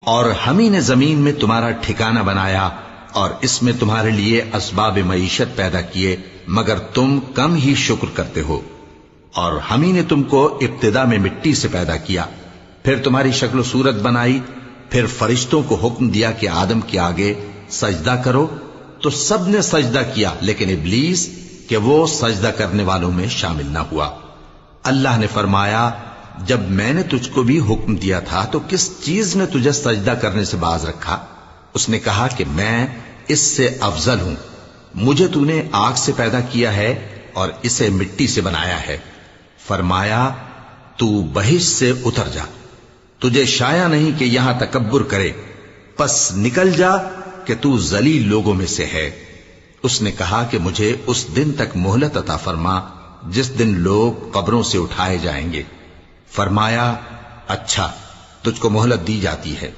اور ہم ہی نے زمین میں تمہارا ٹھکانہ بنایا اور اس میں تمہارے لیے اسباب معیشت پیدا کیے، مگر تم کم ہی شکر کرتے ہو۔ اور ہم ہی نے تم کو ابتدا میں مٹی سے پیدا کیا، پھر تمہاری شکل و صورت بنائی، پھر فرشتوں کو حکم دیا کہ آدم کے آگے سجدہ کرو، تو سب نے سجدہ کیا لیکن ابلیس کہ وہ سجدہ کرنے والوں میں شامل نہ ہوا۔ اللہ نے فرمایا، جب میں نے تجھ کو بھی حکم دیا تھا تو کس چیز نے تجھے سجدہ کرنے سے باز رکھا؟ اس نے کہا کہ میں اس سے افضل ہوں، مجھے تو نے آگ سے پیدا کیا ہے اور اسے مٹی سے بنایا ہے۔ فرمایا، تو بہشت سے اتر جا، تجھے شایع نہیں کہ یہاں تکبر کرے، پس نکل جا کہ تو ذلیل لوگوں میں سے ہے۔ اس نے کہا کہ مجھے اس دن تک مہلت عطا فرما جس دن لوگ قبروں سے اٹھائے جائیں گے۔ فرمایا، اچھا، تجھ کو مہلت دی جاتی ہے۔